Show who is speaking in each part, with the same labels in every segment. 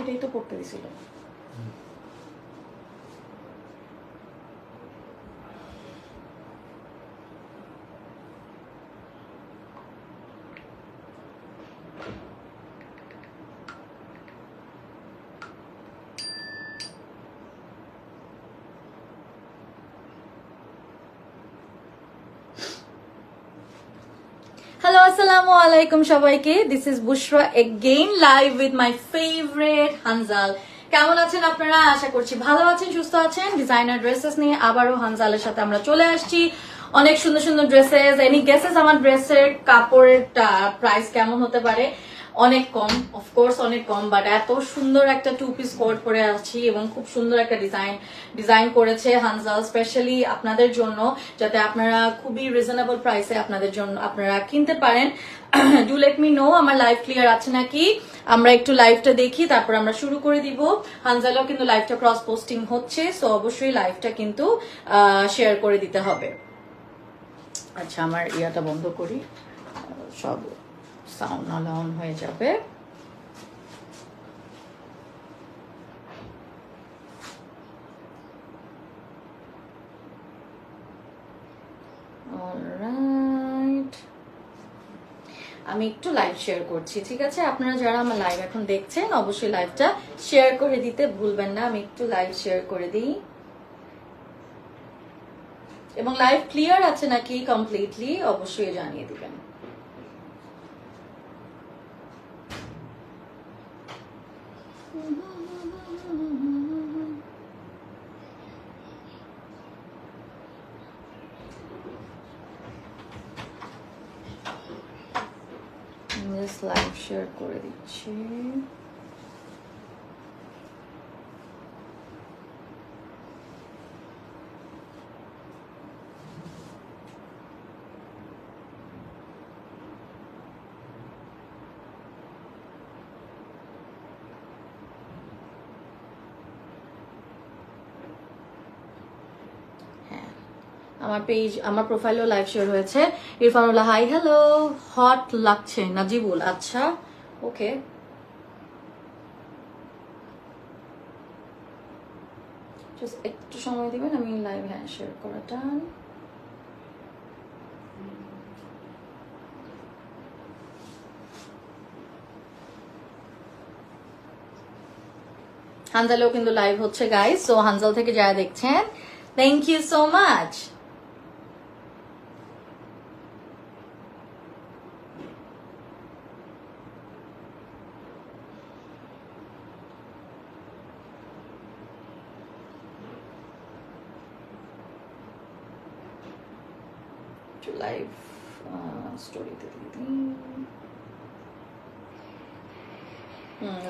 Speaker 1: এটাই তো পড়তে দিছিল। Hello, assalamu alaikum সবাইকে। This is Bushra again live with my favorite Hanzal. কেমন আছেন আপনারা? আশা করছি ভালো আছেন, সুস্থ আছেন। ডিজাইনার ড্রেসেস নিয়ে আবারও হানজালের সাথে আমরা চলে আসছি। অনেক সুন্দর সুন্দর ড্রেসেস। এনি গেসেস আমার ড্রেসের কাপড়ের প্রাইস কেমন হতে পারে? অনেক কম, অফকোর্স অনেক কম, বাট এত সুন্দর একটা 2 পিস কোট পরে আসছি এবং খুব সুন্দর একটা ডিজাইন করেছে হানজাল স্পেশালি আপনাদের জন্য, যাতে আপনারা খুবই রিজনেবল প্রাইসে আপনাদের জন্য আপনারা কিনতে পারেন। ডু লেট মি নো আমার লাইভ ক্লিয়ার আছে নাকি। আমরা একটু লাইভটা দেখি, তারপর আমরা শুরু করে দিব। হানজালও কিন্তু লাইভটা ক্রস পোস্টিং হচ্ছে, সো অবশ্যই লাইভটা কিন্তু শেয়ার করে দিতে হবে। আচ্ছা, আমার ইয়াটা বন্ধ করি, সব সাউন্ড অন হয়ে যাবে। অলরাইট, আমি একটু লাইভ শেয়ার করছি, ঠিক আছে? আপনারা যারা আমার লাইভ এখন দেখছেন অবশ্যই লাইভটা শেয়ার করে দিতে ভুলবেন না। আমি একটু লাইভ শেয়ার করে দিই, এবং লাইভ ক্লিয়ার আছে নাকি কমপ্লিটলি অবশ্যই জানিয়ে দিবেন। লাইভ শেয়ার করে দিচ্ছি। আমার পেজ, আমার প্রোফাইলেও লাইভ শেয়ার হয়েছে। ইরফানুল্লাহ হাই, হ্যালো। হট লাগছে নাজিবুল, আচ্ছা ওকে। একটু সময় দিবেন, আমি লাইভ শেয়ার করাটা। হানজালেও কিন্তু লাইভ হচ্ছে গাইস, সো হানজাল থেকে যারা দেখছেন thank you so much. Live স্টোরিতে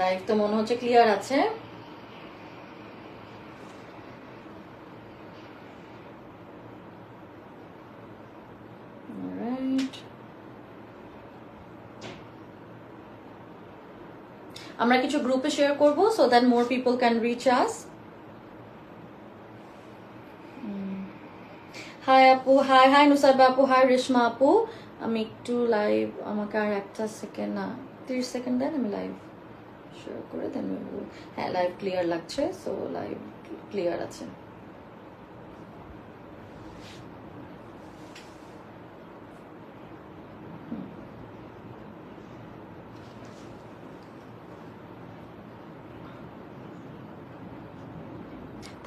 Speaker 1: লাইভ তো মনে হচ্ছে ক্লিয়ার আছে। আমরা কিছু গ্রুপে শেয়ার করব so that more people can reach us. Hi আপু, হাই হাই নুসাইবা আপু, হাই রেশমা আপু। আমি একটু লাইভ, আমাকে আর একটা সেকেন্ড না 30 সেকেন্ড দেন, আমি লাইভ শেয়ার করে দেন। হ্যাঁ, লাইভ ক্লিয়ার লাগছে, সো লাইভ ক্লিয়ার আছে।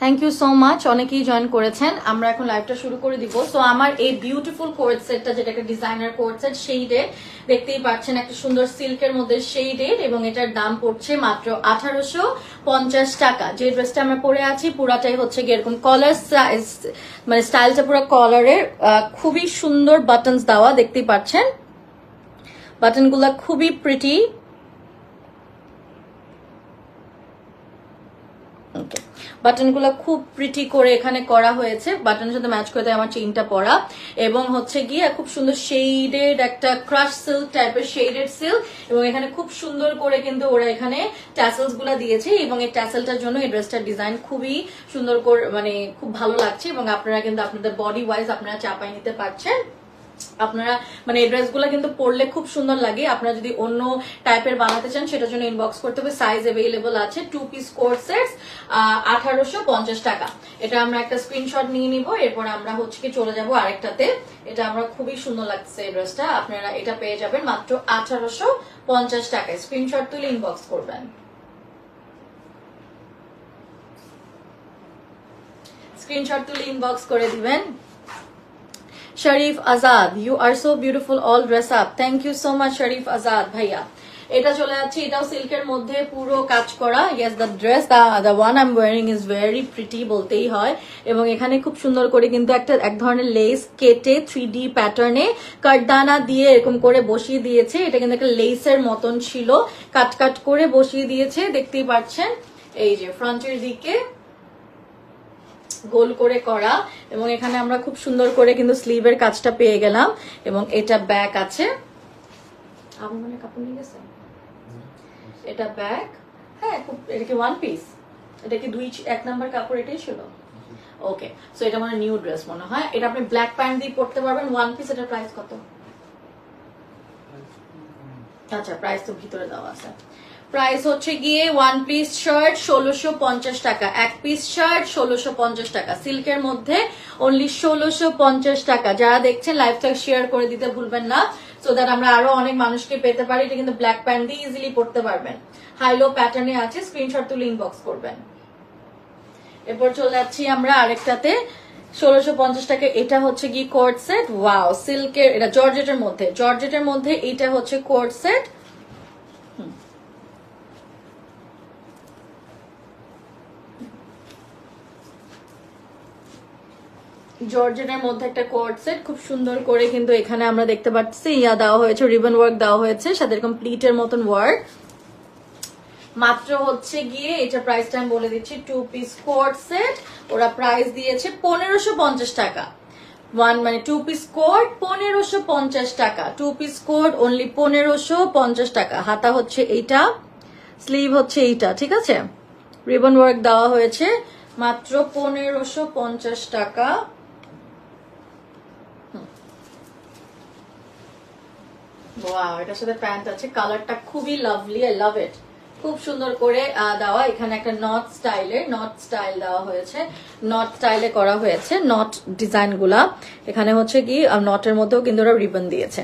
Speaker 1: থ্যাংক ইউ সো মাচ, অনেকেই জয়েন করেছেন। আমরা এখন লাইভটা শুরু করে দিব। সো আমার এই বিউটিফুল কোট সেটটা, যেটা একটা ডিজাইনার কোট সেট, শেডেড, দেখতেই পাচ্ছেন একটা সুন্দর সিল্কের মধ্যে শেডেড, এবং এটার দাম পড়ছে মাত্র 1850 টাকা। যে ড্রেসটা আমরা পরে আছি পুরাটাই হচ্ছে গিয়ে এরকম কলার, মানে স্টাইলটা পুরো কলারের, খুবই সুন্দর বাটনস দেওয়া, দেখতেই পাচ্ছেন বাটনগুলা খুবই প্রিটি। ওকে, বাটনগুলো খুব প্রিটি করে এখানে করা হয়েছে, বাটনের সাথে ম্যাচ করে দেয় আমার চেইনটা পরা, এবং হচ্ছে গিয়ে খুব সুন্দর শেডেড একটা ক্রাশ সিল্ক টাইপের শেডেড সিল্ক, এবং এখানে খুব সুন্দর করে কিন্তু ওরা এখানে ট্যাসেলস গুলা দিয়েছে, এবং এই ট্যাসেলটার জন্য এই ড্রেসটার ডিজাইন খুবই সুন্দর করে, মানে খুব ভালো লাগছে, এবং আপনারা কিন্তু আপনাদের বডি ওয়াইজ আপনারা চাপাই নিতে পারছেন। আপনারা মানে এই ড্রেসগুলো কিন্তু পরলে খুব সুন্দর লাগে। আপনারা যদি অন্য টাইপের বানাতে চান সেটার জন্য ইনবক্স করতে হবে। সাইজ অ্যাভেলেবল আছে। 2 পিস কোট সেটস 1850 টাকা। এটা আমরা একটা স্ক্রিনশট নিয়ে নিব, এরপর আমরা হচ্ছে কি চলে যাব আরেকটাতে। এটা আমরা খুবই সুন্দর লাগছে এই ড্রেসটা। আপনারা এটা পেয়ে যাবেন মাত্র 1850 টাকায়। স্ক্রিনশট তুলে ইনবক্স করবেন। স্ক্রিনশট তুলে ইনবক্স করে দিবেন। Sharif Azad, you are so beautiful all dress up. Thank you so much Sharif Azad ভাইয়া। এটা চলে যাচ্ছে, এটাও সিল্কের মধ্যে পুরো কাজ করা। Yes, the dress the one I am wiring is very pretty বলতেই হয়। এবং এখানে খুব সুন্দর করে কিন্তু এক ধরনের লেস কেটে 3D প্যাটার্নে কাটদানা দিয়ে এরকম করে বসিয়ে দিয়েছে। এটা কিন্তু একটা লেসের মতন ছিল, কাট কাট করে বসিয়ে দিয়েছে, দেখতেই পাচ্ছেন। এই যে ফ্রন্টের দিকে গোল করে করা, এবং এখানে আমরা খুব সুন্দর করে কিন্তু স্লিভের কাজটা পেয়ে গেলাম। এবং এটা ব্যাক আছে, মানে কাপড় নিয়ে গেছে, এটা ব্যাক। হ্যাঁ, এটা কি ওয়ান পিস? এটা কি এক নাম্বার কাপড়? এটাই ছিল। ওকে, সো এটা মানে নিউ ড্রেস মনে হয়। এটা আপনি ব্ল্যাক প্যান্ট দিয়ে পরতে পারবেন, ওয়ান পিস। এটার প্রাইস কত? আচ্ছা, প্রাইস তো ভিতরে দেওয়া আছে। প্রাইস হচ্ছে গিয়ে ওয়ান পিস শার্ট 1650 টাকা, এক পিস শার্ট 1650 টাকা, সিল্কের মধ্যে অনলি 1650 টাকা। যারা দেখছেন লাইভটা শেয়ার করে দিতে ভুলবেন না, সো দ্যাট আমরা আরো অনেক মানুষকে পেতে পারি। এটা কিন্তু ব্ল্যাক প্যান্ট দিয়ে ইজিলি পরতে পারবেন, হাইলো প্যাটার্নে আছে। স্ক্রিনশট তুলে ইনবক্স করবেন। এরপর চলে যাচ্ছি আমরা আরেকটাতে, 1650 টাকা। এটা হচ্ছে কি কোট সেট। ওয়াও, সিল্কের, এটা জর্জেটের মধ্যে, জর্জেটের মধ্যে এটা হচ্ছে কোট সেট। জর্জেটের মধ্যে একটা কোট সেট, খুব সুন্দর করে কিন্তু এখানে আমরা দেখতে পাচ্ছি দেওয়া হয়েছে, রিবন ওয়ার্ক দেওয়া হয়েছে, সাথে এরকম প্লিটের মতন ওয়ার্ক। মাত্র হচ্ছে গিয়ে এটা প্রাইসটা আমি বলে দিচ্ছি, 2 পিস কোট সেট ওরা প্রাইস দিয়েছে 1550 টাকা। মানে 2 পিস কোট 1550 টাকা, 2 পিস কোট অনলি 1550 টাকা। হাতা হচ্ছে এইটা, স্লিভ হচ্ছে এইটা, ঠিক আছে। রিবন ওয়ার্ক দেওয়া হয়েছে, মাত্র 1550 টাকা। ওয়াও, এটার সাথে প্যান্ট আছে, কালারটা খুবই লাভলি, আই লাভ ইট। খুব সুন্দর করে দেওয়া, এখানে একটা নট স্টাইল দেওয়া হয়েছে, নট স্টাইলে করা হয়েছে, নট ডিজাইন গুলা। এখানে হচ্ছে কি নটের মধ্যেও কিন্তু ওরা রিবন দিয়েছে।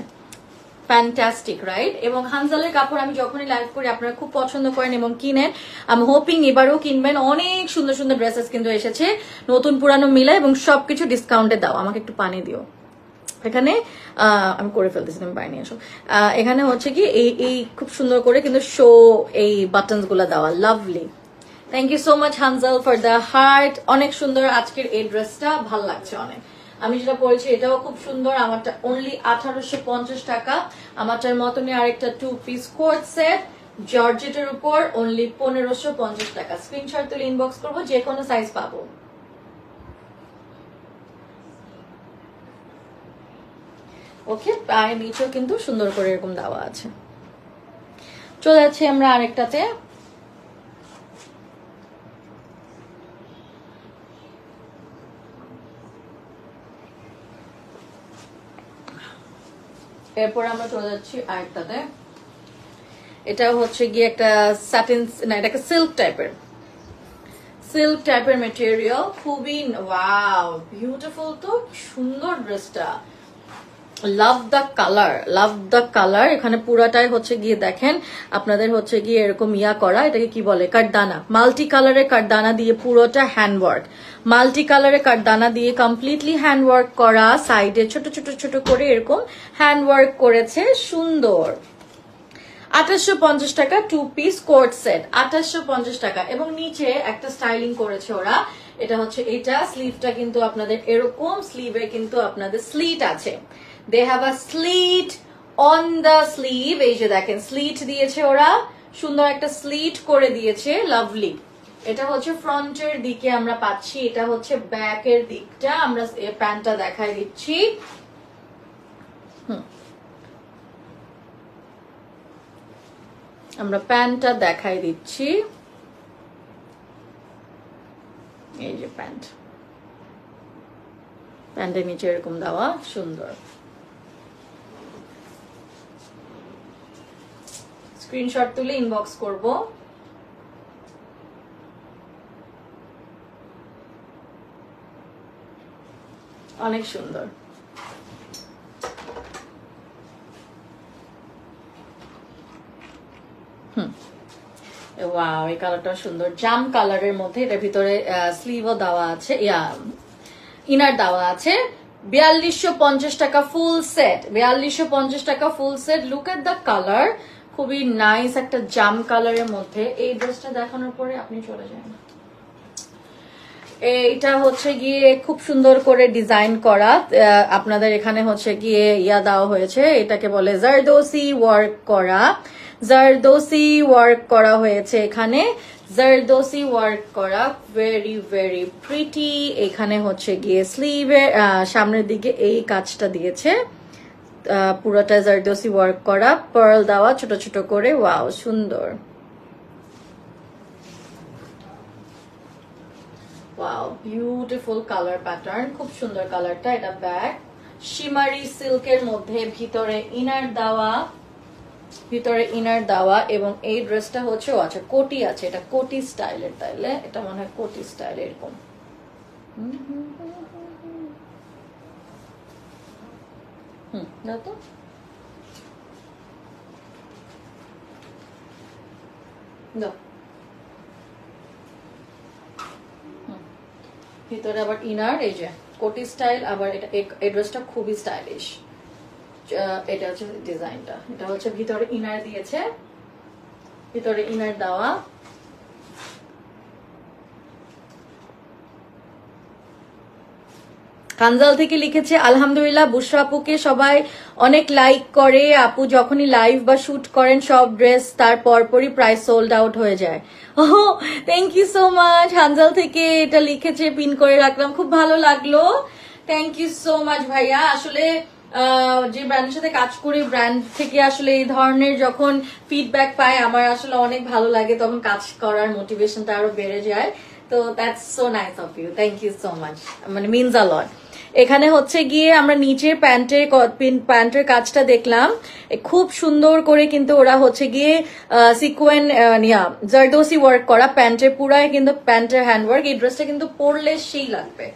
Speaker 1: Fantastic, right? এবং হানজালের কাপড় আমি যখনই লাইভ করি আপনারা খুব পছন্দ করেন এবং কিনেন। আমি হোপিং এবারও কিনবেন। অনেক সুন্দর সুন্দর ড্রেসেস কিন্তু এসেছে, নতুন পুরানো মিলে, এবং সবকিছু ডিসকাউন্টে দাও। আমাকে একটু পানি দিও এখানে, আমি করে ফেলতেছি, আমি পানি আসো। এখানে হচ্ছে কি এই খুব সুন্দর করে কিন্তু শো এই বাটনস গুলা দেওয়া, lovely. Thank you so much Hanzal for the heart. অনেক সুন্দর আজকের এই ড্রেসটা, ভাল লাগছে অনেক। আমি যেটা পরেছি এটাও খুব সুন্দর। আমারটা অনলি 1850 টাকা। আমারটার মতনই আরেকটা 2 পিস কোট সেট জর্জেটের উপর অনলি 1550 টাকা। স্ক্রিনশট তুলে ইনবক্স করবো, যে কোনো সাইজ পাবো। ওকে, পায়ের নিচেও কিন্তু সুন্দর করে এরকম দেওয়া আছে। চলে যাচ্ছি আমরা আরেকটাতে। এরপর আমরা চলে যাচ্ছি আরেকটাতে। এটা হচ্ছে গিয়ে একটা স্যাটিন, না এটা একটা সিল্ক টাইপের মেটেরিয়াল, খুবই ওয়াও বিউটিফুল। তো সুন্দর ড্রেসটা, লাভ দ্য কালার। এখানে পুরাটাই হচ্ছে গিয়ে দেখেন আপনাদের হচ্ছে গিয়ে এরকম করা, এটাকে কি বলে, কাঠদানা, মাল্টি কালারের কাঠদানা দিয়ে পুরোটা হ্যান্ডওয়ার্ক, মাল্টি কালারের কাঠদানা দিয়ে কমপ্লিটলি হ্যান্ডওয়ার্ক করা। সাইডে ছোট ছোট ছোট করে এরকম হ্যান্ডওয়ার্ক করেছে, সুন্দর। 2850 টাকা 2 পিস কোট সেট, 2850 টাকা। এবং নিচে একটা স্টাইলিং করেছে ওরা, এটা হচ্ছে এটা, স্লিভটা কিন্তু আপনাদের এরকম, স্লিভে কিন্তু আপনাদের স্লিট আছে। They have a slit on the sleeve, এই যে দেখেন স্লিট দিয়েছে ওরা, সুন্দর একটা স্লিট করে দিয়েছে, লাভলি। এটা হচ্ছে ফ্রন্টের দিকে আমরা পাচ্ছি, এটা হচ্ছে ব্যাকের দিকটা। আমরা প্যান্টটা দেখাই দিচ্ছি। আমরা প্যান্টটা দেখাই দিচ্ছি, এই যে প্যান্টের নিচে এরকম দেওয়া, সুন্দর। স্ক্রিনশট তুলে ইনবক্স করব। অনেক সুন্দর। ওয়াও, এই কালারটা সুন্দর, জাম কালারের মধ্যে। এটার ভিতরে স্লিভও দেওয়া আছে, ইনার দেওয়া আছে। 4250 টাকা ফুল সেট, 4250 টাকা full set. Look at the colour, খুবই নাইস একটা জাম কালারের মধ্যে। এই ড্রেসটা দেখানোর পরে আপনি চলে যান। এইটা হচ্ছে গিয়ে খুব সুন্দর করে ডিজাইন করা, আপনাদের এখানে হচ্ছে গিয়ে দেওয়া হয়েছে, এটাকে বলে জারদোসি ওয়ার্ক করা। জারদোসি ওয়ার্ক করা হয়েছে এখানে, জারদোসি ওয়ার্ক করা, ভেরি ভেরি প্রিটি। এখানে হচ্ছে গিয়ে স্লিভের সামনের দিকে এই কাজটা দিয়েছে, পুরোটা জারদোসি ওয়ার্ক করা, পার্ল দেওয়া ছোট ছোট করে। ওয়াও, সুন্দর। ওয়াও, বিউটিফুল কালার প্যাটার্ন, খুব সুন্দর কালারটা। এটা ব্যাক শিমারি সিল্কের মধ্যে, ভিতরে ইনার দেওয়া, এবং এই ড্রেসটা হচ্ছে আচ্ছা কোটি আছে, এটা কোটি স্টাইলের, তাইলে এটা মনে হয় কোটি স্টাইল এরকম। না তো ভিতরে আবার ইনার, এই যে কোটি স্টাইল। আবার এটা এই ড্রেসটা খুবই স্টাইলিশ। এটা হচ্ছে ডিজাইনটা, এটা হচ্ছে ভিতরে ইনার দিয়েছে, ভিতরে ইনার দেওয়া। হানজাল থেকে লিখেছে, আলহামদুলিল্লাহ বুশরা আপুকে সবাই অনেক লাইক করে। আপু যখনই লাইভ বা শুট করেন সব ড্রেস তার পরপরই প্রায় সোল্ড আউট হয়ে যায়। Oh, thank you so much. Hanzal থেকে এটা লিখেছে, পিন করে রাখলাম, খুব ভালো লাগলো। থ্যাংক ইউ সো মাচ ভাইয়া। আসলে যে ব্র্যান্ডের সাথে কাজ করি, ব্র্যান্ড থেকে আসলে এই ধরনের যখন ফিডব্যাক পাই আমার আসলে অনেক ভালো লাগে, তখন কাজ করার মোটিভেশনটা আরো বেড়ে যায়। তো that's so nice of you, thank you so much, মানে মিনস আ লট। এখানে হচ্ছে গিয়ে আমরা নিচের প্যান্টের কাজটা দেখলাম, খুব সুন্দর করে কিন্তু ওরা হচ্ছে গিয়ে সিকোয়েন জারদোসি ওয়ার্ক করা প্যান্টের, পুরাই কিন্তু প্যান্টের হ্যান্ডওয়ার্ক। এই ড্রেসটা কিন্তু পরলে সেই লাগবে,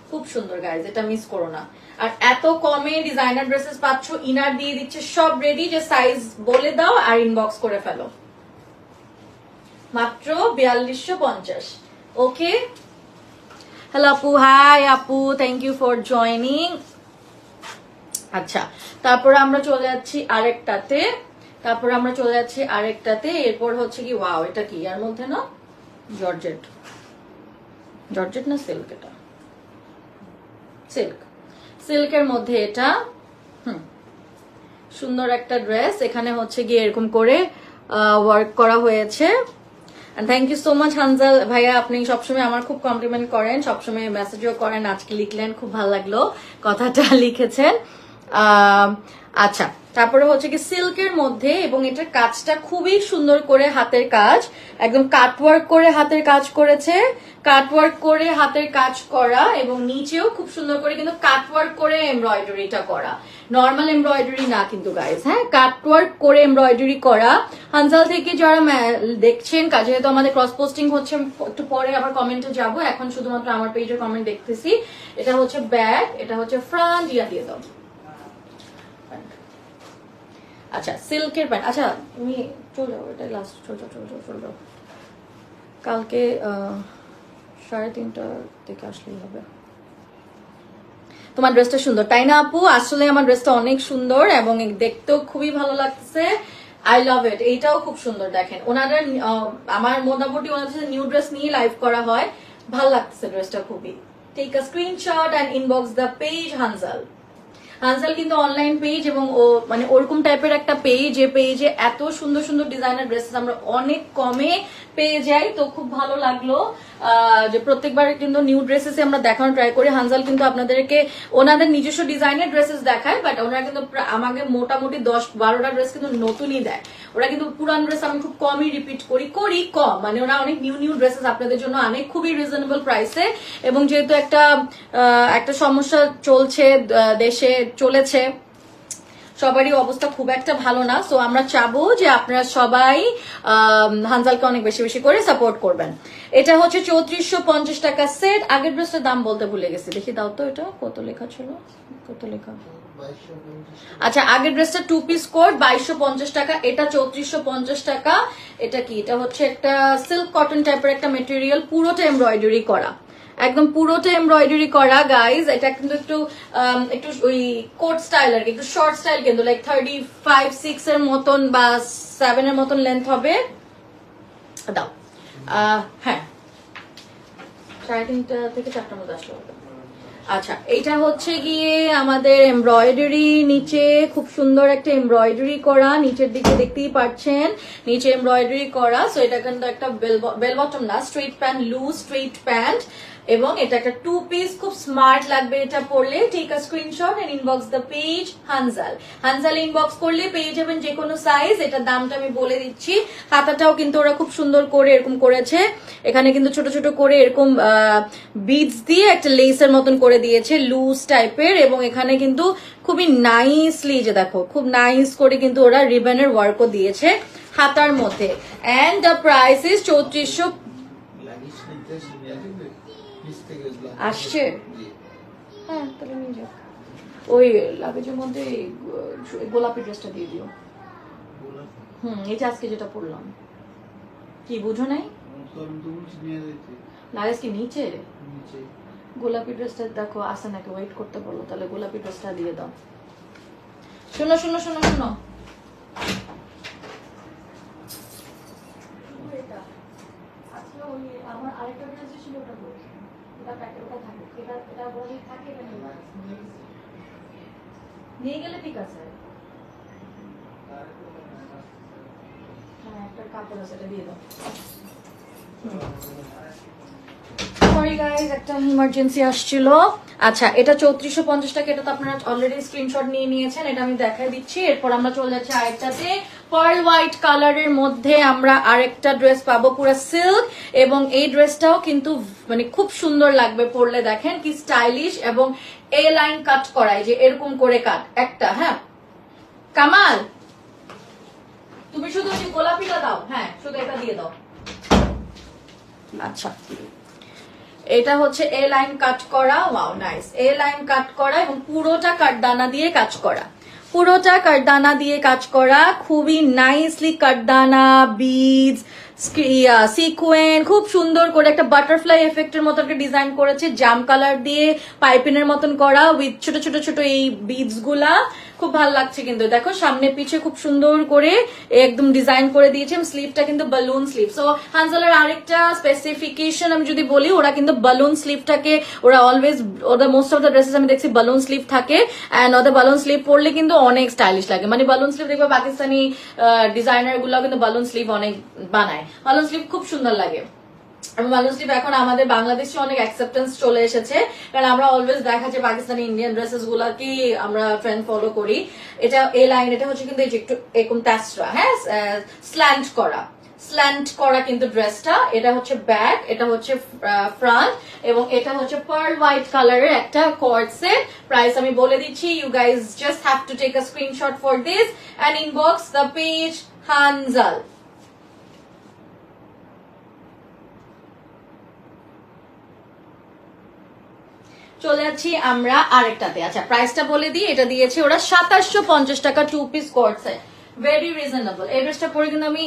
Speaker 1: খুব সুন্দর গাইজ, এটা মিস করো না। আর এত কমে ডিজাইনার ড্রেসেস পাচ্ছ, ইনার দিয়ে দিচ্ছে, সব রেডি, যে সাইজ বলে দাও আর ইনবক্স করে ফেলো। মাত্র 4250। ওকে, হ্যালো আপু, হাই আপু, থ্যাংক ইউ ফর জয়নিং। আচ্ছা, তারপরে আমরা চলে যাচ্ছি আরেকটাতে, এরপর হচ্ছে কি, ওয়াও, এটা কি এর মধ্যে না জর্জেট না সিল্ক, এটা সিল্কের মধ্যে, এটা সুন্দর একটা ড্রেস। এখানে হচ্ছে গিয়ে এরকম করে ওয়ার্ক করা হয়েছে। Thank you so much Hanzal ভাইয়া, আপনি সবসময় আমার খুব কমপ্লিমেন্ট করেন, সবসময় মেসেজও করেন, আজকে লিখলেন, খুব ভালো লাগলো কথাটা লিখেছেন। আচ্ছা, তারপরে হচ্ছে কি সিল্কের মধ্যে, এবং এটার কাজটা খুবই সুন্দর করে হাতের কাজ, একদম কাটওয়ার্ক করে হাতের কাজ করেছে, কাটওয়ার্ক করে হাতের কাজ করা, এবং নিচেও খুব সুন্দর করে কিন্তু কাটওয়ার্ক করে এমব্রয়ডারিটা করা, নর্মাল এমব্রয়ডারি না কিন্তু গাইস, হ্যাঁ, কাটওয়ার্ক করে এমব্রয়ডারি করা। হানজাল থেকে যারা দেখছেন, যেহেতু আমাদের ক্রস পোস্টিং হচ্ছে, একটু পরে আবার কমেন্টে যাব, এখন শুধুমাত্র আমার পেজের কমেন্ট দেখতেছি। এটা হচ্ছে ব্যাক, এটা হচ্ছে ফ্রন্ট, দিয়ে দাও। আচ্ছা, সিল্কের প্যান্ট। আচ্ছা, তুমি চলে যাও, এটা লাস্ট, চলে যাও। কালকে 3:30টার দিকে আসলেই হবে। তোমার ড্রেসটা সুন্দর, তাই না আপু? আসলে আমার ড্রেসটা অনেক সুন্দর এবং দেখতেও খুবই ভালো লাগছে। আই লাভ ইট। এইটাও খুব সুন্দর, দেখেন ওনাদের, আমার মোটামুটি ওনাদের নিউ ড্রেস নিয়ে লাইভ করা হয়, ভালো লাগছে ড্রেসটা খুবই। Take a screenshot and inbox the page Hanzal. Hanzal কিন্তু অনলাইন পেজ, এবং ও মানে ওরকম টাইপের একটা পেজ, যে পেজে এত সুন্দর সুন্দর ডিজাইনার ড্রেসেস আমরা অনেক কমে পেয়ে যাই। তো খুব ভালো লাগলো যে প্রত্যেকবার কিন্তু নিউ ড্রেসেস আমরা দেখানোর ট্রাই করি। হানজাল কিন্তু আপনাদেরকে ওনাদের নিজস্ব ডিজাইনের ড্রেসেস দেখায়, বাট ওনারা কিন্তু আমাকে মোটামুটি 10-12টা ড্রেস কিন্তু নতুনই দেয়। ওরা কিন্তু পুরান ড্রেস আমি খুব কমই রিপিট করি কম, মানে ওরা অনেক নিউ ড্রেসেস আপনাদের জন্য অনেক খুবই রিজনেবল প্রাইসে। এবং যেহেতু একটা সমস্যা চলছে দেশে, চলেছে, সবারই অবস্থা খুব একটা ভালো না, সো আমরা চাবো যে আপনারা সবাই হানজালকে অনেক বেশি বেশি করে সাপোর্ট করবেন। এটা হচ্ছে 3450 টাকা সেট। আগের ড্রেসটার দাম বলতে ভুলে গেছি, দেখি দাও তো এটা কত লেখা ছিল, কত লেখা। আচ্ছা, আগের ড্রেসটা 2 পিস কোট 2250 টাকা, এটা 3450 টাকা। এটা কি, এটা হচ্ছে একটা সিল্ক কটন টাইপের একটা মেটেরিয়াল, পুরোটা এমব্রয়ডারি করা, একদম পুরোটা এমব্রয়ডারি করা গাইজ। এটা কিন্তু একটু একটু ওই কোট স্টাইল আর কি, একটু শর্ট স্টাইল, কিন্তু লাইক 35-6 এর মতন বা 7 এর মতন লেন্থ হবে। দাও হ্যাঁ 3:30 থেকে 4টার মধ্যে আসলে হবে। আচ্ছা, এটা হচ্ছে গিয়ে আমাদের এমব্রয়ডারি, নিচে খুব সুন্দর একটা এমব্রয়ডারি করা, নিচের দিকে দেখতেই পাচ্ছেন নিচে এমব্রয়ডারি করা। সো এটা কিন্তু একটা বেল বটম না, straight pant, loose straight pant, এবং এটা একটা 2 পিস, খুব স্মার্ট লাগবে এটা পরলে। Take a screenshot and inbox the page Hanzal. Hanzal inbox করলে পেয়ে যাবেন যে কোনো সাইজ। এটার দামটা আমি বলে দিচ্ছি। হাতাটাও কিন্তু ওরা খুব সুন্দর করে এরকম করেছে, এখানে কিন্তু ছোট ছোট করে এরকম বিডস দিয়ে একটা লেসের মতন করে দিয়েছে, লুজ টাইপের, এবং এখানে কিন্তু খুবই নাইসলি, যে দেখো খুব নাইস করে কিন্তু ওরা রিবনের ওয়ার্কও দিয়েছে হাতার মধ্যে। এন্ড দ্য প্রাইস ইজ 3400 আসছে। হ্যাঁ তাহলে নিয়ে যাও, ওই লাগেজের মধ্যে গোলাপি ড্রেসটা দিয়ে দিও। এই যে আজকে যেটা পরলাম, কি বুঝো নাই, লাগেজ কি নিচে, গোলাপি ড্রেসটা দেখো আসে নাকি, ওয়েট করতে বলো, তাহলে গোলাপি ড্রেসটা দিয়ে দাও। শোনো শোনো শোনো শোনো, আমার আরেকটা ড্রেস ছিল, ওটা নিয়ে গেলে ঠিক আছে। একটা কাপড় আছে, এটা দিয়ে দাও। সরি গাইস, একটা ইমার্জেন্সি আসছিল। আচ্ছা, এটা 3450 টাকা, এটা তো আপনারা অলরেডি স্ক্রিনশট নিয়ে নিয়েছেন, এটা আমি দেখাই দিচ্ছি। এরপর আমরা চলে যাচ্ছি আরেকটাতে, পার্ল হোয়াইট কালারের মধ্যে আমরা আরেকটা ড্রেস পাবো, পুরো সিল্ক, এবং এই ড্রেসটাও কিন্তু মানে খুব সুন্দর লাগবে পরলে, দেখেন কি স্টাইলিশ, এবং এ লাইন কাট করাই, যে এরকম করে কাট একটা। হ্যাঁ কামাল, তুমি শুধু ওই গোলাপিটা দাও, হ্যাঁ শুধু এটা দিয়ে দাও। আচ্ছা, এটা হচ্ছে এ লাইন কাট করা, ওয়াও নাইস, এ লাইন কাট করা, এবং পুরোটা কাটদানা দিয়ে কাজ করা, পুরোটা কাটদানা দিয়ে কাজ করা, খুবই নাইসলি কাটদানা, বিডস, সিকোয়েন, খুব সুন্দর করে একটা বাটারফ্লাই এফেক্টের মতো একটা ডিজাইন করেছে, জাম কালার দিয়ে পাইপিনের মতন করা, উইথ ছোট ছোট ছোট এই বিডস গুলা, খুব ভালো লাগছে। কিন্তু দেখো সামনে পিছে খুব সুন্দর করে একদম ডিজাইন করে দিয়েছে, স্লিভটা কিন্তু বালুন স্লিভ। সো হানজালের আরেকটা স্পেসিফিকেশন আমি যদি বলি, ওরা কিন্তু বালুন স্লিভটাকে, ওরা অলওয়েজ, ওদের মোস্ট অফ দ্য ড্রেসেস আমি দেখছি বালুন স্লিভ থাকে, এন্ড ওদের বালুন স্লিভ পরলে কিন্তু অনেক স্টাইলিশ লাগে। মানে বালুন স্লিভ দেখবে পাকিস্তানি ডিজাইনার গুলো কিন্তু বালুন স্লিভ অনেক বানায়, বালুন স্লিভ খুব সুন্দর লাগে। এবং বালুন স্লিভ এখন আমাদের বাংলাদেশে অনেক অ্যাকসেপ্টেন্স চলে এসেছে, কারণ আমরা অলওয়েজ দেখা যায় পাকিস্তানি ইন্ডিয়ান ড্রেসেস গুলাকে আমরা ট্রেন্ড ফলো করি। এটা এই লাইন, এটা হচ্ছে কিন্তু একটু এরকম তাসরা, হ্যাঁ স্ল্যান্ট করা কিন্তু ড্রেসটা। এটা হচ্ছে ব্যাক, এটা হচ্ছে ফ্রন্ট, এবং এটা হচ্ছে পার্ল হোয়াইট কালারের একটা কর্ড সেট। প্রাইস আমি বলে দিচ্ছি, you guys just have to take a screenshot for this and inbox the page Hanzal. চলে যাচ্ছি আমরা আরেকটাতে। আচ্ছা, প্রাইসটা বলে দিই, এটা দিয়েছে ওরা 2750 টাকা, 2 piece coat set, very reasonable. এই ড্রেসটা পরে কিন্তু আমি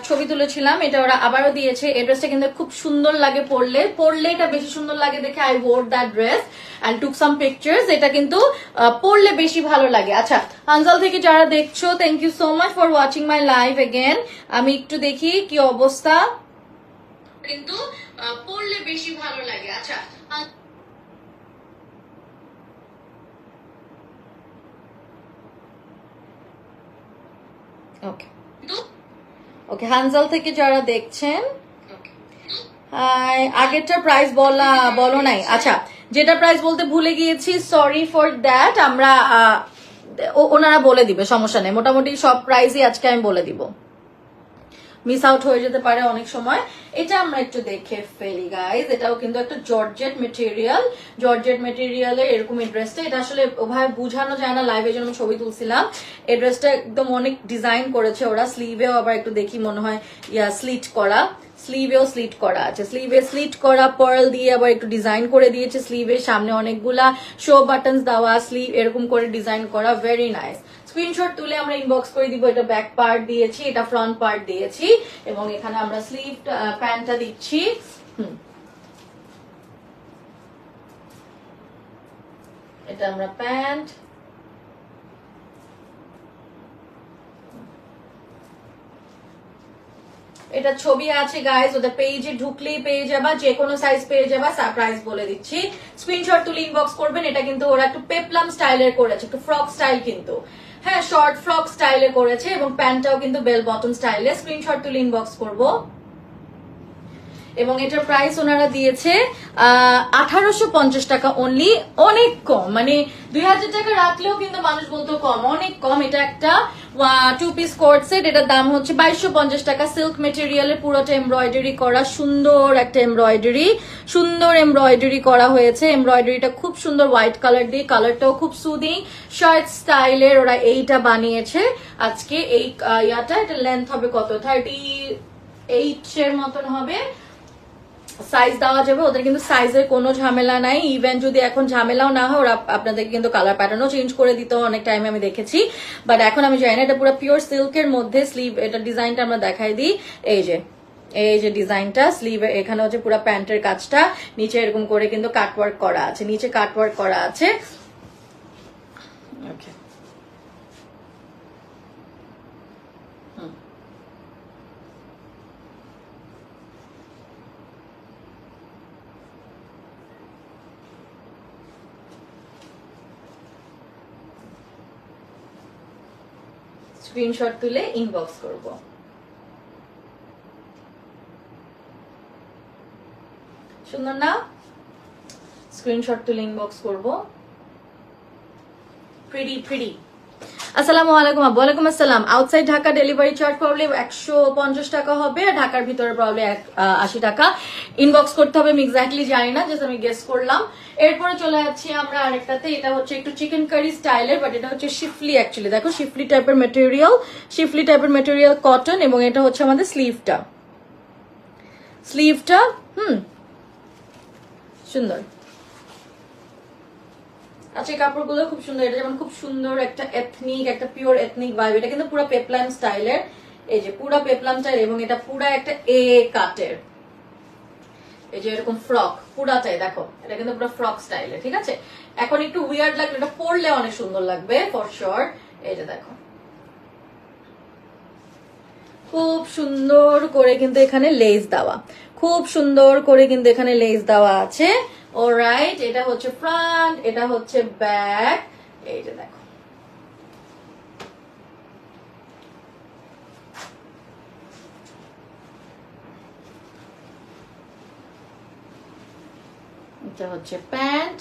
Speaker 1: ছবি তুলেছিলাম, এটা ওরা আবারও দিয়েছে। এই ড্রেসটা কিন্তু খুব সুন্দর লাগে পরলে এটা বেশি সুন্দর লাগে দেখে I wore that dress and took some pictures. এটা কিন্তু পরলে বেশি ভালো লাগে। আচ্ছা, হানজাল থেকে যারা দেখছো, thank you so much for watching my live again. আমি একটু দেখি কি অবস্থা, কিন্তু পরলে বেশি ভালো লাগে। আচ্ছা, ওকে ওকে, হানজাল থেকে যারা দেখছেন, আগেরটার প্রাইস বলো নাই। আচ্ছা, যেটা প্রাইস বলতে ভুলে গিয়েছি, সরি ফর দ্যাট। আমরা ওনারা বলে দিবে, সমস্যা নেই, মোটামুটি সব প্রাইসই আজকে আমি বলে দিব। মিস আউট হয়ে যেতে পারে অনেক সময়। এটা আমরা একটু দেখে ফেলি গাইজ, এটাও কিন্তু একটা জর্জেট মেটেরিয়ালের এরকম এই ড্রেসটা। এটা আসলে ওভাবে বোঝানো যায় না লাইভে, জন্য ছবি তুলছিলাম। এই ড্রেসটা একদম অনেক ডিজাইন করেছে ওরা, স্লিভেও আবার একটু দেখি মনে হয় স্লিট করা, স্লিভেও স্লিট করা আছে, স্লিভে স্লিট করা পার্ল দিয়ে আবার একটু ডিজাইন করে দিয়েছে স্লিভের সামনে, অনেকগুলা শো বাটনস দেওয়া, স্লিভ এরকম করে ডিজাইন করা, ভেরি নাইস। স্ক্রিনশট তুলে আমরা ইনবক্স করে দিব। এটা ব্যাক পার্ট দিয়েছি, এটা ফ্রন্ট পার্ট দিয়েছি, এবং এখানে আমরা স্লিভ প্যান্টটা দিচ্ছি। এটা আমরা প্যান্ট, এটা ছবি আছে গাইজ, ওদের পেজে ঢুকলেই পেয়ে যাবা, যে কোনো সাইজ পেয়ে যাবা, সারপ্রাইজ বলে দিচ্ছি। স্ক্রিনশট তুলে ইনবক্স করবেন। এটা কিন্তু ওরা একটু পেপলাম স্টাইলের করেছে, একটু ফ্রক স্টাইল কিন্তু, হ্যাঁ শর্ট ফ্রক স্টাইলে করেছে, এবং প্যান্টটাও কিন্তু বেল বটম স্টাইলে। স্ক্রিনশট তুলে ইনবক্স করবো। এবং এটার প্রাইস ওনারা দিয়েছে 1850 টাকা অনলি, অনেক কম, মানে 2000 টাকা রাখলেও কিন্তু মানুষ বলতো কম, অনেক কম। এটা একটা 2 পিস কোট সেট, এটার দাম হচ্ছে 2250 টাকা। সিল্ক মেটেরিয়ালের পুরোটা এমব্রয়ডারি করা, সুন্দর একটা এমব্রয়ডারি করা হয়েছে। এমব্রয়ডারিটা খুব সুন্দর হোয়াইট কালার দিয়ে, কালারটাও খুব সুদিং, শর্ট স্টাইলের ওরা এইটা বানিয়েছে আজকে। এই ইয়াটা, এটা লেন্থ হবে কত, 38 এর মতন হবে। সাইজ দেওয়া যাবে, ওদের কিন্তু সাইজের কোনো ঝামেলা নাই। ইভেন যদি এখন ঝামেলাও না হয়, ওরা আপনাদের কিন্তু কালার প্যাটার্নও চেঞ্জ করে দিত অনেক টাইমে, আমি দেখেছি। বাট এখন আমি জানি না, এটা পুরো পিওর সিল্কের মধ্যে। স্লিভ, এটা ডিজাইনটা আমরা দেখাই দিই। এই যে ডিজাইনটা, স্লিভ এখানে হচ্ছে পুরো প্যান্টের কাজটা, নিচে এরকম করে কিন্তু কাটওয়ার্ক করা আছে, নিচে কাটওয়ার্ক করা আছে। ওকে, স্ক্রিনশট তুলে ইনবক্স করব। সুন্দর না? স্ক্রিনশট তুলে ইনবক্স করব। প্রিটি। আসসালামু আলাইকুম। ওয়ালাইকুম আসসালাম। Outside Dhaka delivery charge problem 150 টাকা হবে, আর ঢাকার ভিতরে প্রবলেম 80 টাকা। ইনবক্স করতে হবে, আমি এক্স্যাক্টলি জানি না, জাস্ট আমি গেস করলাম। এরপরে চলে যাচ্ছি আমরা আরেকটাতে। এটা হচ্ছে একটু চিকেন কারি স্টাইলের, বাট এটা হচ্ছে শিফলি, অ্যাকচুয়ালি দেখো শিফলি টাইপের মেটেরিয়াল কটন, এবং এটা হচ্ছে আমাদের স্লিভটা সুন্দর। আচ্ছা, এই কাপড়গুলো খুব সুন্দর। এটা যেমন খুব সুন্দর একটা পিওর এথনিক ভাইব। এটা কিন্তু পুরো পেপলাম স্টাইলের, এই যে পুরো পেপলাম স্টাইল, এবং এটা পুরো একটা কাটের, এই যে এরকম ফ্রক পুরাটাই দেখো, এটা কিন্তু পুরো ফ্রক স্টাইলের, ঠিক আছে। এখন একটু উইয়ার্ড লাগবে, এটা পরলে অনেক সুন্দর লাগবে ফর শিওর। এই যে দেখো, খুব সুন্দর করে কিন্তু এখানে লেস দেওয়া, আছে। অলরাইট, এটা হচ্ছে ফ্রন্ট, এটা হচ্ছে ব্যাক। এই যে দেখো, এটা হচ্ছে প্যান্ট,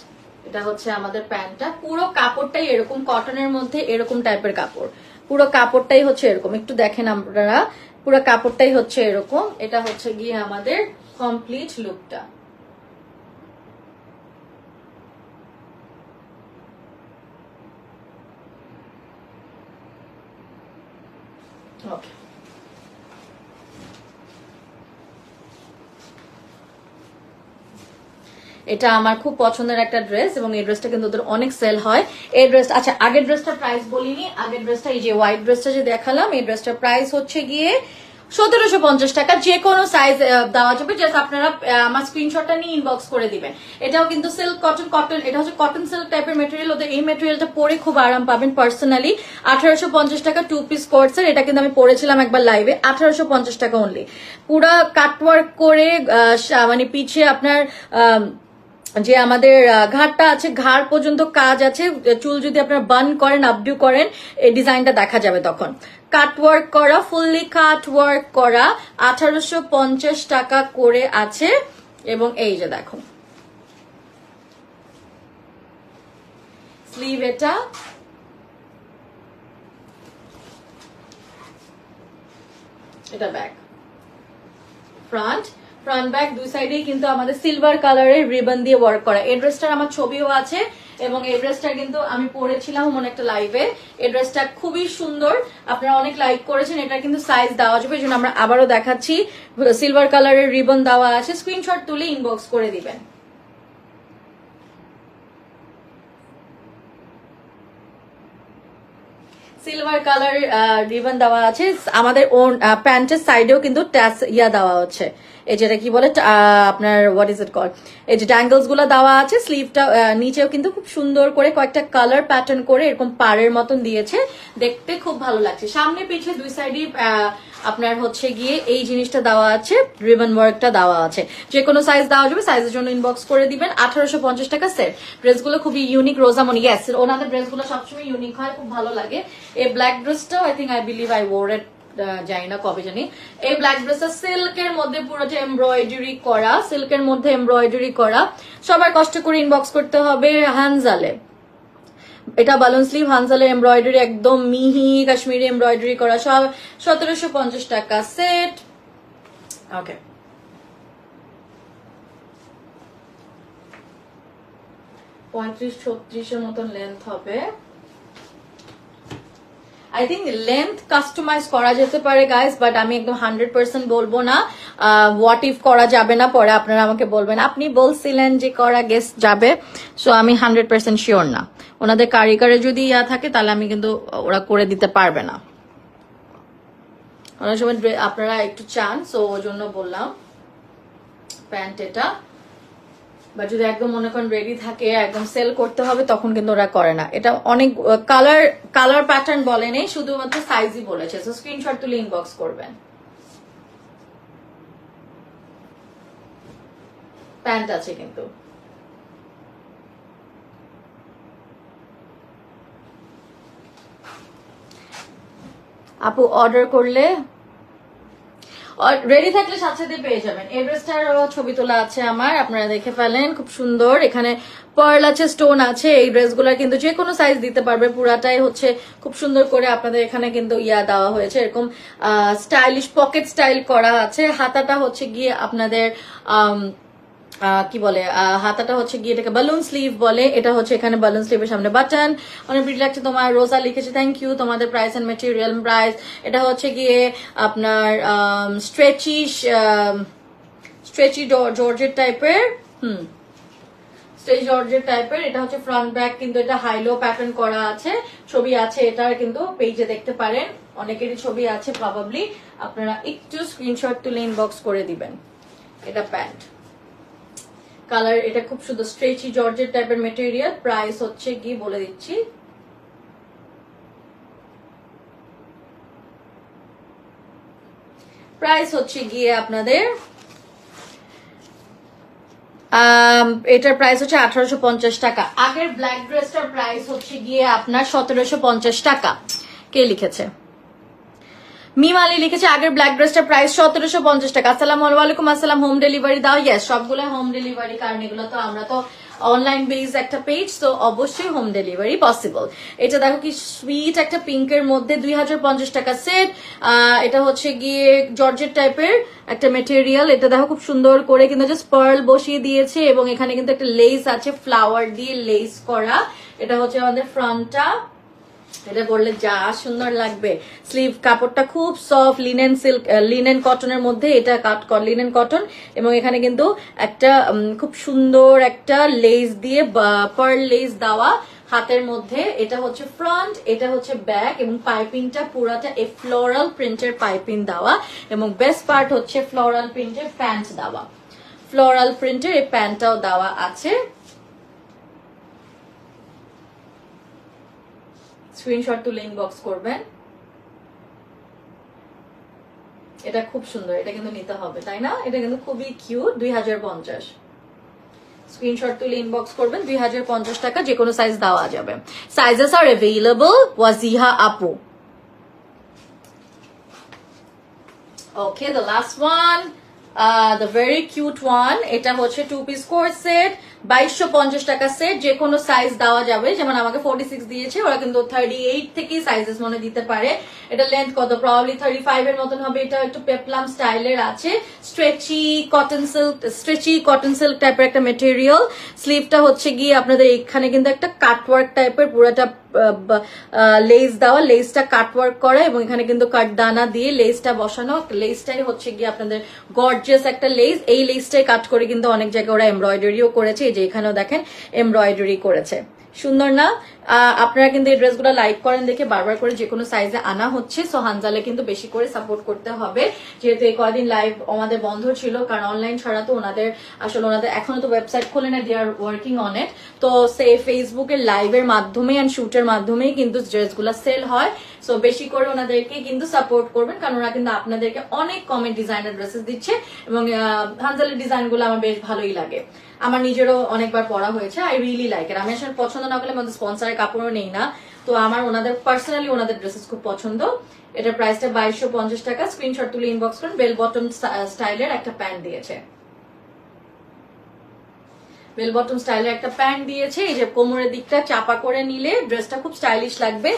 Speaker 1: এটা হচ্ছে আমাদের প্যান্টটা। পুরো কাপড়টাই এরকম কটনের মধ্যে, এরকম টাইপের কাপড়, পুরো কাপড়টাই হচ্ছে এরকম। একটু দেখেন আপনারা, পুরো কাপড়টাই হচ্ছে এরকম। এটা হচ্ছে গিয়ে আমাদের কমপ্লিট লুকটা। ওকে, এটা আমার খুব পছন্দের একটা ড্রেস, এবং এই ড্রেসটা কিন্তু ওদের অনেক সেল হয়। এই ড্রেস, আচ্ছা আগের ড্রেসটার প্রাইস বলিনি। আগের ড্রেসটা, এই যে হোয়াইট ড্রেসটা যে দেখালাম, এই ড্রেসটার প্রাইস হচ্ছে গিয়ে 1750 টাকা। যে কোনো সাইজ দেওয়া যাবে, জাস্ট আপনারা আমার স্ক্রিনশটটা নিয়ে ইনবক্স করে দিবেন। এটাও কিন্তু সিল্ক কটন, এটা হচ্ছে কটন সিল্ক টাইপের মেটেরিয়াল। ওদের এই মেটেরিয়ালটা পরে খুব আরাম পাবেন। পার্সোনালি 1850 টাকা 2 পিস কোর্সের, এটা কিন্তু আমি পরেছিলাম একবার লাইভে, 1850 টাকা অনলি। পুরা কাটওয়ার্ক করে, মানে পিছে আপনার যে আমাদের ঘাড়টা আছে, ঘাড় পর্যন্ত কাজ আছে। চুল যদি আপনারা বান করেন, আপডু করেন, এই ডিজাইনটা দেখা যাবে তখন। কাটওয়ার্ক করা, ফুললি কাটওয়ার্ক করা, 1850 টাকা করে আছে। এবং এই যে দেখো স্লিভ, এটা ব্যাক। ফ্রন্ট ব্যাক দুই সাইডেই কিন্তু আমাদের সিলভার কালারের রিবন দিয়ে ওয়ার্ক করা। এই ড্রেসটার আমার ছবিও আছে এবং এই ড্রেসটা কিন্তু আমি পরেছিলাম মনে একটা লাইভে। এই ড্রেসটা খুবই সুন্দর, আপনারা অনেক লাইক করেছেন। এটা কিন্তু সাইজ দেওয়া যাবে, এই জন্য আমরা আবারও দেখাচ্ছি। সিলভার কালারের রিবন দেওয়া আছে, স্ক্রিনশট তুলে ইনবক্স করে দিবেন। সিলভার কালার রিবন দেওয়া আছে। আমাদের ওন প্যান্টের সাইডেও কিন্তু ট্যাস দেওয়া হচ্ছে, এই যেটা কি বলে আপনার হোয়াট ইজ ইট কল, এই যে ড্যাঙ্গলস গুলো দেওয়া আছে। স্লিভটা নিচেও কিন্তু খুব সুন্দর করে কয়েকটা কালার প্যাটার্ন করে এরকম পাড়ের মতন দিয়েছে, দেখতে খুব ভালো লাগছে। সামনে পিছে দুই সাইডে আপনার হচ্ছে গিয়ে এই জিনিসটা দেওয়া আছে, রিবন ওয়ার্কটা দেওয়া আছে। যে কোনো সাইজ দেওয়া যাবে, সাইজের জন্য ইনবক্স করে দিবেন। 1850 টাকা সেট। ড্রেসগুলো খুবই ইউনিক, রোজামনি, ইয়েস ওনাদের ড্রেসগুলো সবসময় ইউনিক হয়, খুব ভালো লাগে। এই ব্ল্যাক ড্রেসটাও I believe I wear it, জানি না কবে জানি। এই ব্ল্যাক ড্রেসটা সিল্কের মধ্যে পুরোটা এমব্রয়ডারি করা, সিল্কের মধ্যে এমব্রয়ডারি করা। সবার কষ্ট করে ইনবক্স করতে হবে হানজালে। এটা বালুন স্লিভ, হানজালের এমব্রয়ডারি, একদম মিহি কাশ্মীরি এমব্রয়ডারি করা, সব 1750 টাকা সেট। ওকে, 35-36 মতন লেন্থ হবে। আই থিঙ্ক লেন্থ কাস্টমাইজ করা যেতে পারে গাইস, বাট আমি একদম 100% বলবো না। হোয়াট ইফ করা যাবে না, পরে আপনারা আমাকে বলবেন আপনি বলছিলেন যে করা গেস যাবে, সো আমি 100% শিওর না। ওনাদের কারিগরে যদি থাকে তাহলে আমি কিন্তু ওরা করে দিতে পারবে না। অনেক সময় আপনারা একটু চান, সো ওর জন্য বললাম। প্যান্ট এটা, বা যদি একদম মনে করেন রেডি থাকে একদম সেল করতে হবে, তখন কিন্তু ওরা করে না। এটা অনেক কালার প্যাটার্ন বলে নেই, শুধুমাত্র সাইজই বলেছে। সো স্ক্রিনশট তুলে ইনবক্স করবেন। প্যান্ট আছে কিন্তু। আপু অর্ডার করলে রেডি থাকলে সাথে সাথে পেয়ে যাবেন। এই ড্রেসটার ছবি তোলা আছে আমার, আপনারা দেখে ফেলেন, খুব সুন্দর। এখানে পার্ল আছে, স্টোন আছে। এই ড্রেসগুলো কিন্তু যে কোনো সাইজ দিতে পারবে, পুরাটাই হচ্ছে খুব সুন্দর করে আপনাদের এখানে কিন্তু দেওয়া হয়েছে, এরকম স্টাইলিশ পকেট স্টাইল করা আছে। হাতাটা হচ্ছে গিয়ে আপনাদের কি বলে, হাতাটা হচ্ছে গিয়ে এটাকে বালুন স্লিভ বলে। এটা হচ্ছে এখানে বালুন স্লিভের সামনে বাটন, অনেক প্রিটি লাগছে। তোমার রোজা লিখেছে, থ্যাংক ইউ। তোমাদের প্রাইস এন্ড মেটেরিয়াল প্রাইস, এটা হচ্ছে গিয়ে আপনার স্ট্রেচি জর্জেট টাইপের, স্ট্রেচি জর্জেট টাইপের। এটা হচ্ছে ফ্রন্ট ব্যাক, কিন্তু এটা হাইলো প্যাটার্ন করা আছে, ছবি আছে এটার কিন্তু পেজে দেখতে পারেন, অনেকেরই ছবি আছে প্রবাবলি। আপনারা একটু স্ক্রিনশট তুলে ইনবক্স করে দিবেন। এটা প্যান্ট কালার, এটা খুব সুন্দর স্ট্রেচি জর্জেট টাইপের মেটেরিয়াল। প্রাইস হচ্ছে গিয়ে বলে দিচ্ছি, প্রাইস হচ্ছে গিয়ে আপনাদের এটার প্রাইস হচ্ছে 1850 টাকা। আগের ব্ল্যাক ড্রেসটার প্রাইস হচ্ছে গিয়ে আপনার 1750 টাকা। কে লিখেছে? মিমালি লিখেছে আগের ব্ল্যাক ড্রেসটার প্রাইস 1750 টাকা। আসসালামু আলাইকুম। আসসালাম। হোম ডেলিভারি দাও? ইয়েস, সবগুলো হোম ডেলিভারি, কারণ এগুলো তো আমরা তো অনলাইন বেস একটা পেজ, তো অবশ্যই হোম ডেলিভারি পসিবল। এটা দেখো কি সুইট একটা পিঙ্কের মধ্যে 2050 টাকা সেট। এটা হচ্ছে গিয়ে জর্জেট টাইপের একটা মেটেরিয়াল। এটা দেখো খুব সুন্দর করে কিন্তু জাস্ট পার্ল বসিয়ে দিয়েছে, এবং এখানে কিন্তু একটা লেস আছে, ফ্লাওয়ার দিয়ে লেস করা। এটা হচ্ছে আমাদের ফ্রন্টটা, এটা পরলে যা সুন্দর লাগবে। স্লিভ কাপড়টা খুব সফট, লিনেন সিল্ক, লিনেন কটনের মধ্যে, এটা লিনেন কটন, এবং এখানে কিন্তু একটা খুব সুন্দর একটা লেস দিয়ে পার্ল লেস দেওয়া হাতের মধ্যে। এটা হচ্ছে ফ্রন্ট, এটা হচ্ছে ব্যাক, এবং পাইপিংটা পুরাটা এই ফ্লোরাল প্রিন্টের পাইপিং দেওয়া, এবং বেস্ট পার্ট হচ্ছে ফ্লোরাল প্রিন্টের প্যান্ট দেওয়া। ফ্লোরাল প্রিন্টের এই প্যান্টটাও দেওয়া আছে। স্ক্রিনশট তুলে ইনবক্স করবেন। এটা খুব সুন্দর, এটা কিন্তু নিতে হবে, তাই না? এটা কিন্তু খুবই কিউট। 2050। স্ক্রিনশট তুলে ইনবক্স করবেন। 2050 টাকা, যে কোনো সাইজ দেওয়া যাবে। সাইজেস আর অ্যাভেলেবল। ওয়াজিহা আপু। Okay, the last one, the very cute one. এটা হচ্ছে 2 পিস কোর্সেট, 2250 টাকা সেট, যে কোনো সাইজ দেওয়া যাবে। যেমন আমাকে 46 দিয়েছে, ওরা কিন্তু 38 থেকে সাইজেস মনে দিতে পারে। এটা লেন্থ কত, প্রবাবলি 35 এর মতন হবে। এটা একটু পেপলাম স্টাইলের আছে, স্ট্রেচি কটন সিল্ক টাইপের একটা মেটেরিয়াল। স্লিভটা হচ্ছে গিয়ে আপনাদের এখানে কিন্তু একটা কাটওয়ার্ক টাইপের, পুরোটা লেস দেওয়া, লেসটা কাটওয়ার্ক করা এবং এখানে কিন্তু কাটদানা দিয়ে লেসটা বসানো। লেসটাই হচ্ছে গিয়ে আপনাদের গর্জিয়াস একটা লেস। এই লেসটাই কাট করে কিন্তু অনেক জায়গায় ওরা এমব্রয়ডারিও করেছে, এই যে এখানেও দেখেন এমব্রয়ডারি করেছে। সুন্দর না? আপনারা কিন্তু এই ড্রেসগুলো লাইক করেন দেখে বারবার করে যে কোনো সাইজে আনা হচ্ছে। সো হানজালে কিন্তু বেশি করে সাপোর্ট করতে হবে, যেহেতু এই কয়দিন লাইভ আমাদের বন্ধ ছিল, কারণ অনলাইন ছাড়া তো ওনাদের এখনো তো ওয়েবসাইট খোলে না, দে আর ওয়ার্কিং অন ইট। তো সে ফেসবুকের লাইভের মাধ্যমে অ্যান্ড শুটের মাধ্যমেই কিন্তু ড্রেসগুলো সেল হয়। সো বেশি করে ওনাদেরকে কিন্তু সাপোর্ট করবেন, কারণ ওরা কিন্তু আপনাদেরকে অনেক কমে ডিজাইনার ড্রেসেস দিচ্ছে এবং হানজালের ডিজাইনগুলো আমার বেশ ভালোই লাগে। আমার নিজেরও অনেকবার পড়া হয়েছে, আই রিয়েলি লাইক ইট। আমি আসলে পছন্দ না করলে আমাদের স্পন্সরের কাপড়ও নেই না, তো আমার ওনাদের পার্সোনালি ওনাদের ড্রেসেস খুব পছন্দ। এটার প্রাইসটা 2250 টাকা। স্ক্রিনশট তুলে ইনবক্স করুন। বেল বটম স্টাইলের একটা প্যান্ট দিয়েছে, বেল বটম স্টাইলের একটা প্যান্ট দিয়েছে। এই যে কোমরের দিকটা চাপা করে নিলে ড্রেসটা খুব স্টাইলিশ লাগবে।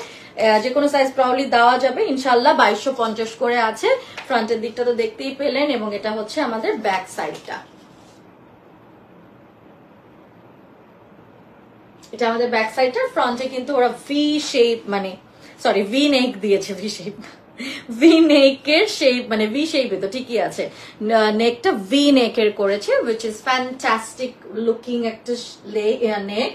Speaker 1: যে কোনো সাইজ প্রবলি দেওয়া যাবে ইনশাল্লাহ। 2250 করে আছে। ফ্রন্টের দিকটা তো দেখতেই পেলেন, এবং এটা হচ্ছে আমাদের ব্যাক সাইডটা। এটা আমাদের ব্যাক সাইডটা। ফ্রন্টে কিন্তু ওরা ভি শেপ, মানে সরি ভি নেক দিয়েছে, ভি নেকের শেপ, মানে ভি শেপে তো ঠিকই আছে, নেকটা ভি নেকের করেছে, উইচ ইজ ফ্যান্টাস্টিক লুকিং একটা নেক।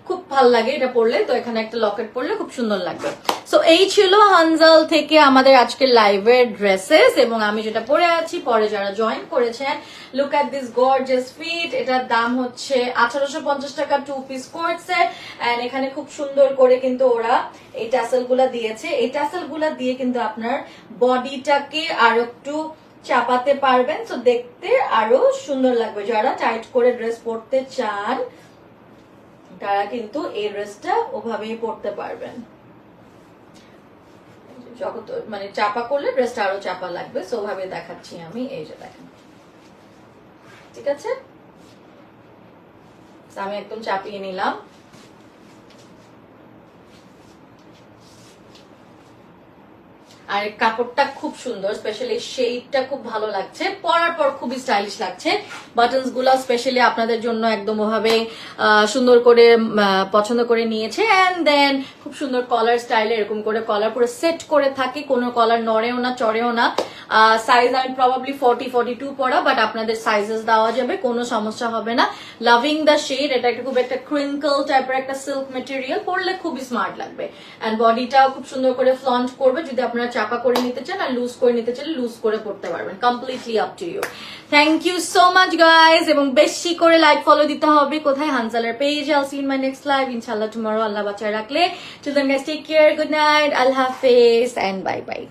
Speaker 1: খুব ভালো লাগে এটা পরলে। তো এখানে একটা লকেট পরলে খুব সুন্দর লাগবে। সো এই ছিল হানজাল থেকে আমাদের আজকের লাইভের ড্রেসেস, এবং আমি যেটা পরে আছি, পরে যারা জয়েন করেছেন, look at this gorgeous fit. এটার দাম হচ্ছে 1850 টাকা, 2 পিস কোট সেট। এন্ড এখানে খুব সুন্দর করে কিন্তু ওরা এই টাসেল গুলা দিয়েছে। এই টাসেল গুলা দিয়ে কিন্তু আপনার বডিটাকে আরো একটু চাপাতে পারবেন, তো দেখতে আরো সুন্দর লাগবে। যারা টাইট করে ড্রেস পরতে চান তারা কিন্তু এই ড্রেসটা ওভাবেই পরতে পারবেন। মানে চাপা করলে ড্রেসটা আরো চাপা লাগবে, সো ওভাবে দেখাচ্ছি আমি। এই যে দেখেন, ঠিক আছে, আমি একদম চাপিয়ে নিলাম। আর কাপড়টা খুব সুন্দর, স্পেশালি শেডটা খুব ভালো লাগছে, পরার পর খুবই স্টাইলিশ লাগছে। বাটনস গুলা স্পেশালি আপনাদের জন্য একদম ওভাবে সুন্দর করে পছন্দ করে নিয়েছে। এন্ড দেন খুব সুন্দর কলার স্টাইলে, এরকম করে কলার পুরো সেট করে থাকে, কোনো কলার নড়েও না চড়েও না। সাইজ আমি প্রবাবলি 40-42 পরা, বাট আপনাদের সাইজেস দেওয়া যাবে, কোনো সমস্যা হবে না। Loving the shade. এটা খুব একটা ক্রিঙ্কল টাইপের একটা সিল্ক মেটেরিয়াল, পরলে খুবই স্মার্ট লাগবে। এন্ড বডিটাও খুব সুন্দর করে ফ্লন্ট করবে। যদি আপনারা চাপা করে নিতে চান আর লুজ করে নিতে চান, লুজ করে পড়তে পারবেন, completely up to you. Thank you so much guys, এবং বেশি করে লাইক ফলো দিতে হবে। কোথায়? হানজালের পেজে। I'll see in my next live ইনশাআল্লাহ টুমরো, আল্লাহ বাঁচায় রাখলে। Till then guys, take care, good night, আল্লাহ হাফেজ এন্ড বাই বাই।